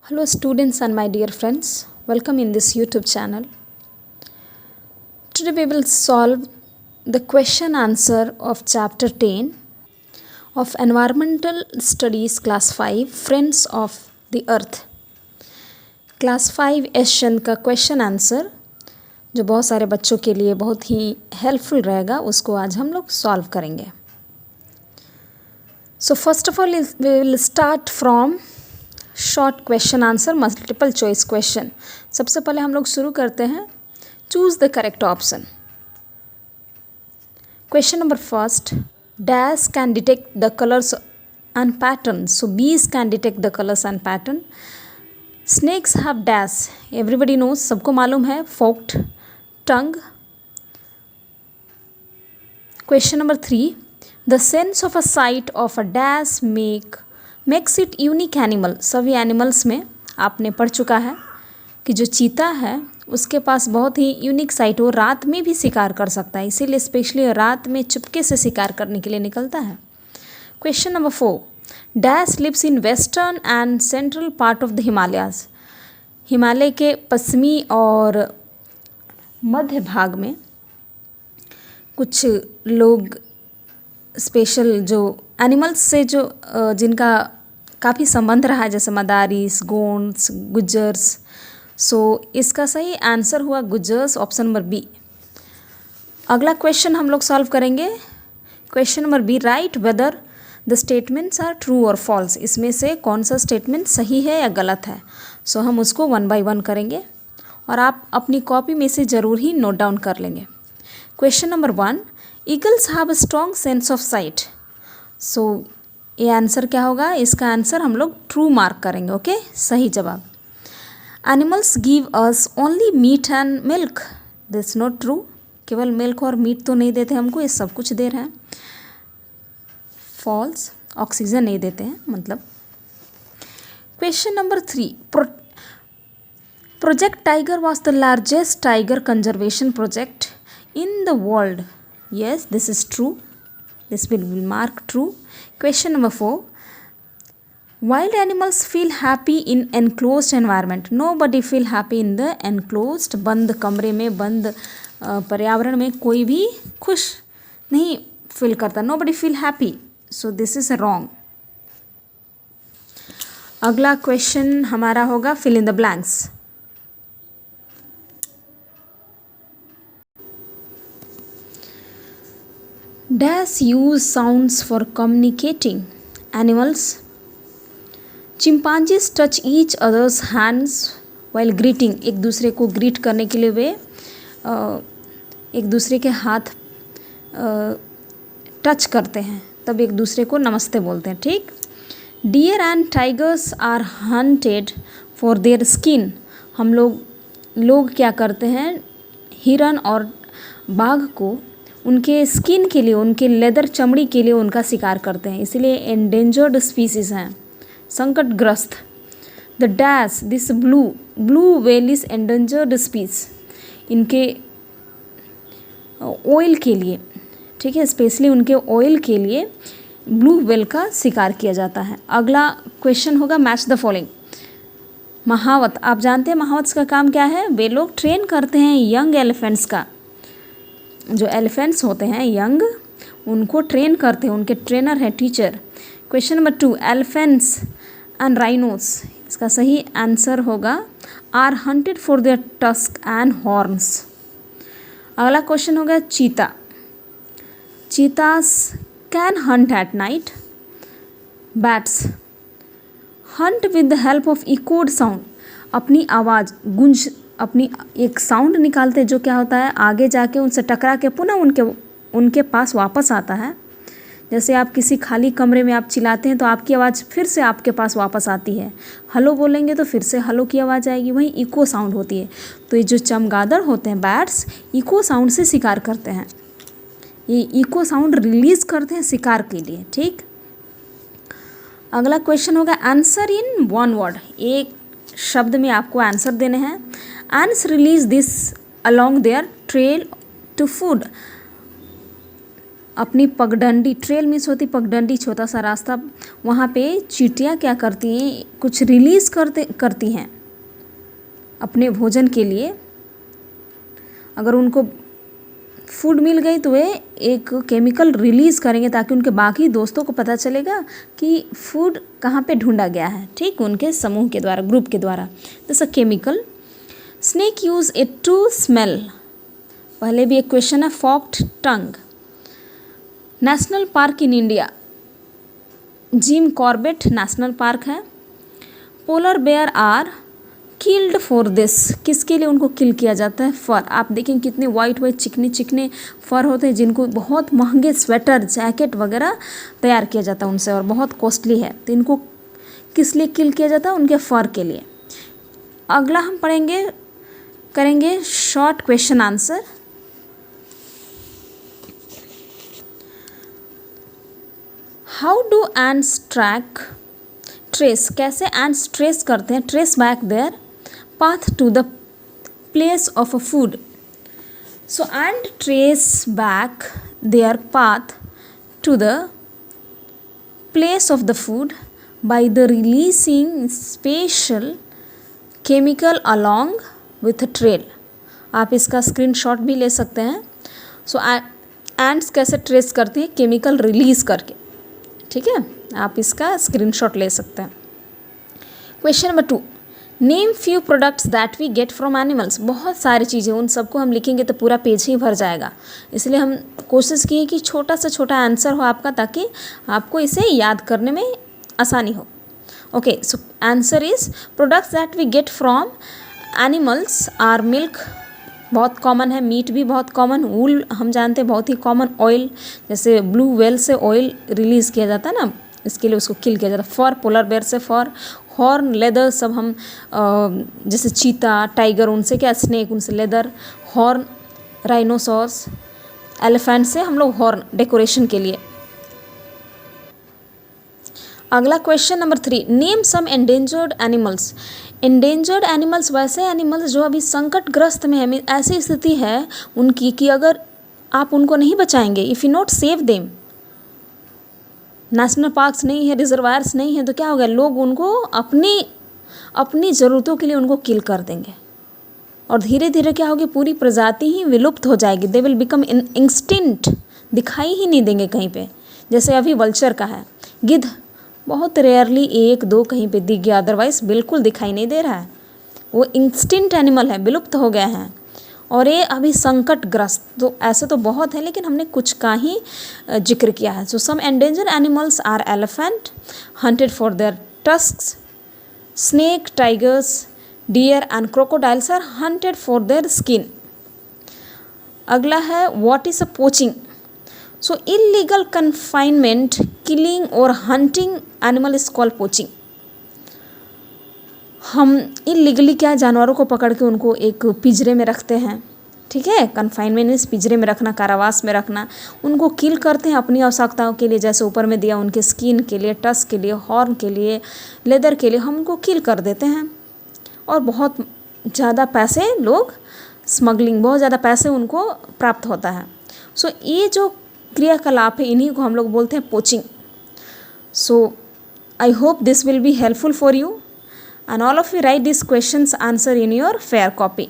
Hello, students and my dear friends. Welcome in this YouTube channel. Today we will solve the question answer of chapter 10 of Environmental Studies Class 5 Friends of the Earth. Class 5 एशन का question answer जो बहुत सारे बच्चों के लिए बहुत ही helpful रहेगा उसको आज हम लोग सॉल्व करेंगे. So first of all we will start from short question answer multiple choice question. सबसे पहले हम लोग शुरू करते हैं. Choose the correct option. Question number first, dash can detect the colours and pattern. So bees can detect the colours and pattern. Snakes have dash. Everybody knows, सबको मालूम है, forked tongue. Question number 3, the sense of a sight of a dash makes it unique animal. सभी animals में आपने पढ़ चुका है कि जो चीता है उसके पास बहुत ही यूनिक साइट, वो रात में भी शिकार कर सकता है, इसीलिए स्पेशली रात में चुपके से शिकार करने के लिए निकलता है. Question number 4, dash lives in western and central part of the Himalayas. Himalaya के पश्चिमी और मध्य भाग में कुछ लोग स्पेशल जो एनिमल्स से जो जिनका काफ़ी संबंध रहा है, जैसे मदारीस, गोंड्स, गुज्जर्स. सो इसका सही आंसर हुआ गुज्जर्स, ऑप्शन नंबर बी. अगला क्वेश्चन हम लोग सॉल्व करेंगे. Question number B, right whether the statements are true और फॉल्स. इसमें से कौन सा स्टेटमेंट सही है या गलत है. सो हम उसको 1 बाय 1 करेंगे और आप अपनी कॉपी में से ज़रूर ही नोट डाउन कर लेंगे. Question number 1, eagles have a strong sense of sight. So ये आंसर क्या होगा, इसका आंसर हम लोग ट्रू मार्क करेंगे. ओके, सही जवाब. Animals give us only meat and milk. This not true. केवल मिल्क और मीट तो नहीं देते हमको, ये सब कुछ दे रहे हैं. फॉल्स. ऑक्सीजन नहीं देते हैं मतलब. Question number 3, project tiger was the largest tiger conservation project in the world. Yes, this is true. This will mark true. Question number 4, wild animals feel happy in enclosed environment. Nobody feel happy in the enclosed. बंद कमरे में, बंद पर्यावरण में कोई भी खुश नहीं फील करता. Nobody feel happy. So this is wrong. अगला क्वेश्चन हमारा होगा fill in the blanks. Dash use sounds for communicating. Animals. Chimpanzees touch each other's hands while greeting. एक दूसरे को ग्रीट करने के लिए वे एक दूसरे के हाथ टच करते हैं, तब एक दूसरे को नमस्ते बोलते हैं. ठीक. Deer and tigers are hunted for their skin. हम लोग क्या करते हैं, हिरन और बाघ को उनके स्किन के लिए, उनके लेदर चमड़ी के लिए उनका शिकार करते हैं, इसीलिए एंडेंजर्ड स्पीसीज हैं, संकटग्रस्त. The dash this blue whale is endangered species. इनके ऑयल के लिए, ठीक है, स्पेशली उनके ऑयल के लिए ब्लू व्हेल का शिकार किया जाता है. अगला क्वेश्चन होगा मैच द फॉलोइंग. महावत. आप जानते हैं महावत का काम क्या है, वे लोग ट्रेन करते हैं यंग एलिफेंट्स का. जो एलिफेंट्स होते हैं यंग, उनको ट्रेन करते हैं, उनके ट्रेनर है, teacher. Question number 2, elephants and rhinos. इसका सही आंसर होगा are hunted for their tusk and horns. अगला क्वेश्चन होगा cheetah. Cheetahs can hunt at night. Bats hunt with the help of echoed sound. अपनी आवाज़ गूंज, अपनी एक साउंड निकालते हैं जो क्या होता है, आगे जाके उनसे टकरा के पुनः उनके पास वापस आता है. जैसे आप किसी खाली कमरे में आप चिल्लाते हैं तो आपकी आवाज़ फिर से आपके पास वापस आती है. हलो बोलेंगे तो फिर से हलो की आवाज़ आएगी, वही इको साउंड होती है. तो ये जो चमगादड़ होते हैं बैट्स, इको साउंड से शिकार करते हैं. ये इको साउंड रिलीज करते हैं शिकार के लिए. ठीक. अगला क्वेश्चन होगा आंसर इन 1 वर्ड. एक शब्द में आपको आंसर देने हैं. Ants release this along their trail to food. अपनी पगडंडी, ट्रेल मीन्स होती पगडंडी, छोटा सा रास्ता, वहाँ पे चींटियाँ क्या करती हैं, कुछ रिलीज़ करती हैं अपने भोजन के लिए। अगर उनको फूड मिल गई तो वे एक केमिकल रिलीज़ करेंगे ताकि उनके बाकी दोस्तों को पता चलेगा कि फूड कहाँ पे ढूंढा गया है, ठीक, उनके समूह के द्वारा, ग्रुप के द्वारा। जैसा chemical. Snake use it to smell. पहले भी एक क्वेश्चन है, forked tongue. National park in India, Jim Corbett national park है। Polar bear are killed for this, किसके लिए उनको किल किया जाता है? फर। आप देखें कितने वाइट वाइट चिकने चिकने फर होते हैं जिनको बहुत महंगे स्वेटर, जैकेट वगैरह तैयार किया जाता है उनसे, और बहुत कॉस्टली है। तो इनको किस लिए किल किया जाता है? उनके फर के लिए। अगला हम करेंगे short question answer. How do ants trace, कैसे एंड्स ट्रेस करते हैं? Trace back their path to the place of a food. So ant trace back their path to the place of the food by the releasing special chemical along with a trail. आप इसका screenshot भी ले सकते हैं। सो ants कैसे trace करती हैं? Chemical release करके, ठीक है, आप इसका स्क्रीनशॉट ले सकते हैं। Question number 2, name few products that we get from animals. बहुत सारी चीज़ें, उन सबको हम लिखेंगे तो पूरा पेज ही भर जाएगा, इसलिए हम कोशिश किए कि छोटा से छोटा आंसर हो आपका, ताकि आपको इसे याद करने में आसानी हो। Okay, so answer is products that we get from animals are milk, बहुत कॉमन है, मीट भी बहुत कॉमन, वूल हम जानते हैं बहुत ही कॉमन, ऑयल जैसे ब्लू व्हेल से ऑयल रिलीज़ किया जाता है ना, इसके लिए उसको किल किया जाता है। फॉर, पोलर बेयर से फॉर, हॉर्न, लेदर सब हम जैसे चीता, टाइगर, उनसे क्या, स्नेक, उनसे लेदर, हॉर्न, राइनोसॉर्स, एलिफेंट से हम लोग हॉर्न, डेकोरेशन के लिए। अगला question number 3, name some endangered animals. Endangered animals वैसे एनिमल्स जो अभी संकटग्रस्त में है, ऐसी स्थिति है उनकी कि अगर आप उनको नहीं बचाएंगे, if you not save them, national parks नहीं है, रिजर्वायर्स नहीं है, तो क्या होगा, लोग उनको अपनी ज़रूरतों के लिए उनको किल कर देंगे, और धीरे धीरे क्या होगी, पूरी प्रजाति ही विलुप्त हो जाएगी। दे विल बिकम एक्सटिंक्ट, दिखाई ही नहीं देंगे कहीं पे। जैसे अभी वल्चर का है, गिद्ध बहुत रेयरली 1-2 कहीं पे दिख गया, अदरवाइज बिल्कुल दिखाई नहीं दे रहा है, वो एक्सटिंक्ट एनिमल है, विलुप्त हो गए हैं, और ये अभी संकटग्रस्त। तो ऐसे तो बहुत है, लेकिन हमने कुछ का ही जिक्र किया है। So some endangered animals are elephant hunted for their tusks, snake, tigers, deer and crocodiles are hunted for their skin. अगला है what is a poaching. So illegal confinement, killing और hunting animal is called poaching. हम illegally क्या, जानवरों को पकड़ के उनको एक पिंजरे में रखते हैं, ठीक है, कन्फाइनमेंट इस पिंजरे में रखना, कारावास में रखना, उनको किल करते हैं अपनी आवश्यकताओं के लिए, जैसे ऊपर में दिया, उनके स्किन के लिए, टस्क के लिए, हॉर्न के लिए, लेदर के लिए, हम उनको किल कर देते हैं, और बहुत ज़्यादा पैसे लोग, स्मगलिंग, बहुत ज़्यादा पैसे उनको प्राप्त होता है। सो ये जो क्रियाकलाप है, इन्हीं को हम लोग बोलते हैं poaching. So I hope this will be helpful for you, and all of you write these questions answer in your fair copy.